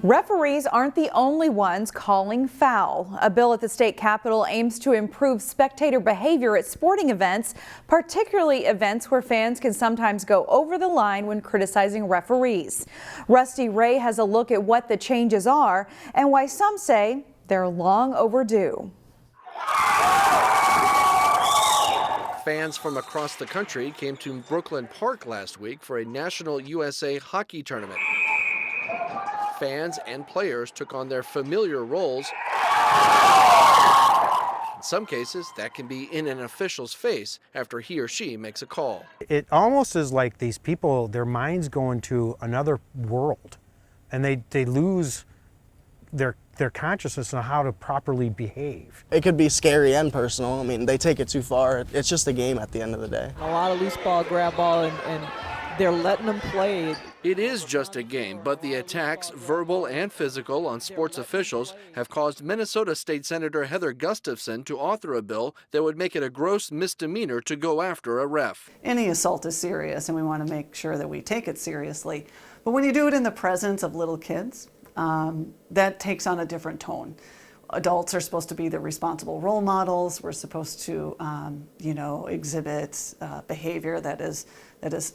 Referees aren't the only ones calling foul. A bill at the state capitol aims to improve spectator behavior at sporting events, particularly events where fans can sometimes go over the line when criticizing referees. Rusty Ray has a look at what the changes are and why some say they're long overdue. Fans from across the country came to Brooklyn Park last week for a National USA hockey tournament. Fans and players took on their familiar roles. In some cases, that can be in an official's face after he or she makes a call. It almost is like these people, their minds go into another world, and they lose their consciousness on how to properly behave. It could be scary and personal. I mean, they take it too far. It's just a game at the end of the day. A lot of loose ball, grab ball, and they're letting them play. It is just a game, but the attacks, verbal and physical, on sports officials have caused Minnesota State Senator Heather Gustafson to author a bill that would make it a gross misdemeanor to go after a ref. Any assault is serious, and we want to make sure that we take it seriously. But when you do it in the presence of little kids, that takes on a different tone. Adults are supposed to be the responsible role models. We're supposed to, exhibit behavior that is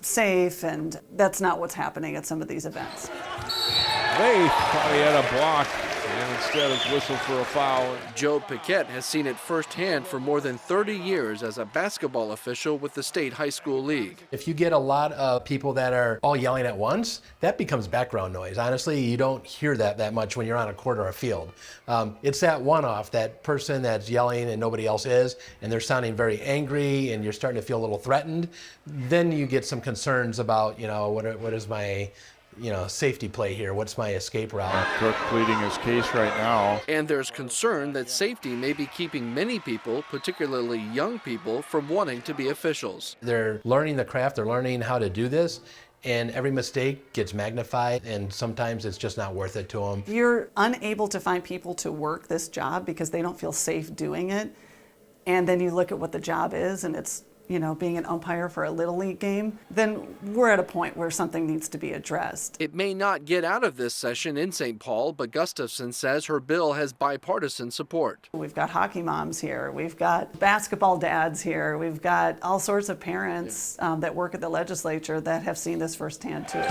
safe, and that's not what's happening at some of these events. They thought he had a block, and instead it's whistled for a foul. Joe Paquette has seen it firsthand for more than 30 years as a basketball official with the State High School League. If you get a lot of people that are all yelling at once, that becomes background noise. Honestly, you don't hear that much when you're on a court or a field. It's that one-off, that person that's yelling and nobody else is, and they're sounding very angry, and you're starting to feel a little threatened. Then you get some concerns about, what is my safety play here? What's my escape route? Cook pleading his case right now. And there's concern that safety may be keeping many people, particularly young people, from wanting to be officials. They're learning the craft, they're learning how to do this, and every mistake gets magnified, and sometimes it's just not worth it to them. You're unable to find people to work this job because they don't feel safe doing it. And then you look at what the job is, and it's being an umpire for a Little League game, then we're at a point where something needs to be addressed. It may not get out of this session in St. Paul, but Gustafson says her bill has bipartisan support. We've got hockey moms here, we've got basketball dads here, we've got all sorts of parents that work at the legislature that have seen this firsthand too.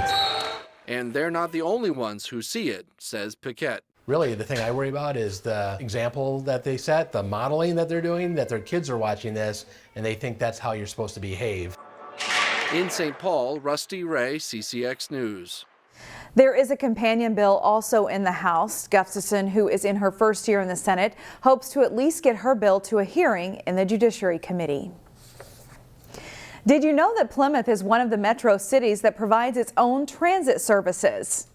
And they're not the only ones who see it, says Paquette. Really, the thing I worry about is the example that they set, the modeling that they're doing, that their kids are watching this, and they think that's how you're supposed to behave. In St. Paul, Rusty Ray, CCX News. There is a companion bill also in the House. Gustafson, who is in her first year in the Senate, hopes to at least get her bill to a hearing in the Judiciary Committee. Did you know that Plymouth is one of the metro cities that provides its own transit services?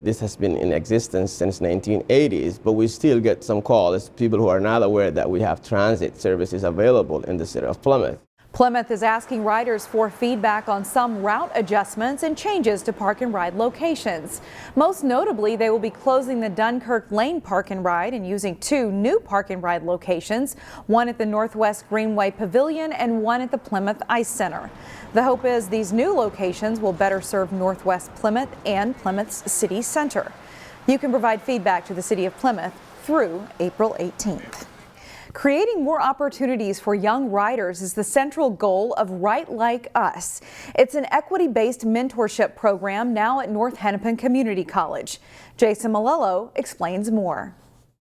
This has been in existence since 1980s, but we still get some calls, people who are not aware that we have transit services available in the city of Plymouth. Plymouth is asking riders for feedback on some route adjustments and changes to park and ride locations. Most notably, they will be closing the Dunkirk Lane Park and Ride and using 2 new park and ride locations, one at the Northwest Greenway Pavilion and one at the Plymouth Ice Center. The hope is these new locations will better serve Northwest Plymouth and Plymouth's city center. You can provide feedback to the City of Plymouth through April 18th. Creating more opportunities for young riders is the central goal of Right Like Us. It's an equity-based mentorship program now at North Hennepin Community College. Jason Malello explains more.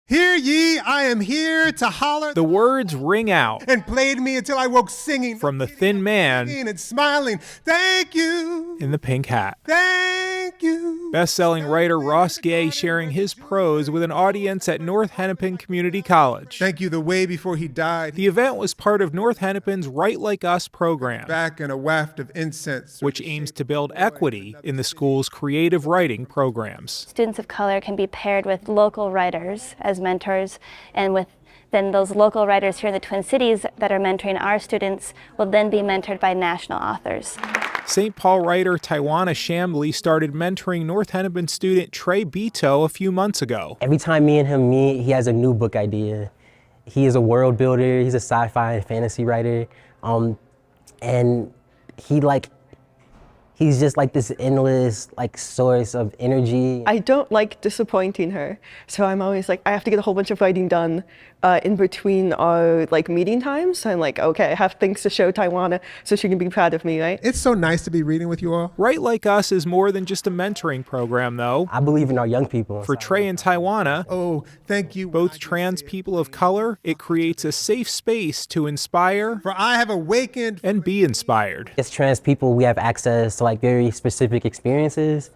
Hear ye, I am here to holler. The words ring out and played me until I woke singing from the thin man and smiling. Thank you in the pink hat. Thank you. Best-selling writer Ross Gay sharing his prose with an audience at North Hennepin Community College. Thank you the way before he died. The event was part of North Hennepin's Right Like Us program, back in a waft of incense, which aims to build equity in the school's creative writing programs. Students of color can be paired with local writers as mentors, and then those local writers here in the Twin Cities that are mentoring our students will then be mentored by national authors. St. Paul writer Taiwana Shambly started mentoring North Hennepin student Trey Beto a few months ago. Every time me and him meet, he has a new book idea. He is a world builder, he's a sci-fi and fantasy writer, and he He's just like this endless like source of energy. I don't like disappointing her, so I'm always like, I have to get a whole bunch of writing done in between our like meeting times. So I'm like, okay, I have things to show Tawana so she can be proud of me, right? It's so nice to be reading with you all. Write Like Us is more than just a mentoring program, though. I believe in our young people. For Trey and Tawana, oh, thank you. Both trans people of color, it creates a safe space to inspire. For I have awakened and be inspired. As trans people, we have access to like very specific experiences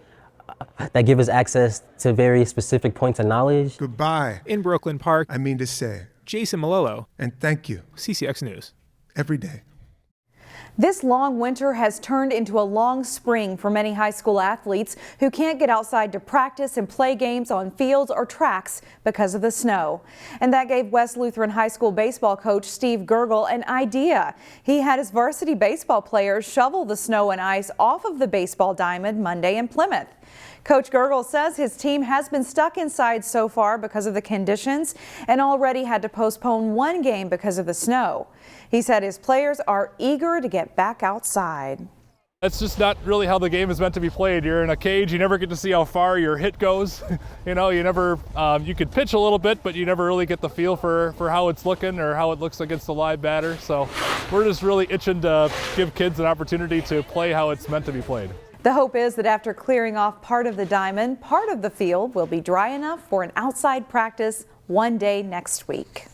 that give us access to very specific points of knowledge. Goodbye. In Brooklyn Park, I mean to say, Jason Malolo. And thank you. CCX News. Every day. This long winter has turned into a long spring for many high school athletes who can't get outside to practice and play games on fields or tracks because of the snow. And that gave West Lutheran High School baseball coach Steve Gergel an idea. He had his varsity baseball players shovel the snow and ice off of the baseball diamond Monday in Plymouth. Coach Gergel says his team has been stuck inside so far because of the conditions and already had to postpone one game because of the snow. He said his players are eager to get back outside. That's just not really how the game is meant to be played. You're in a cage, you never get to see how far your hit goes. You know, you never, you could pitch a little bit, but you never really get the feel for how it's looking or how it looks against the live batter. So we're just really itching to give kids an opportunity to play how it's meant to be played. The hope is that after clearing off part of the diamond, part of the field will be dry enough for an outside practice one day next week.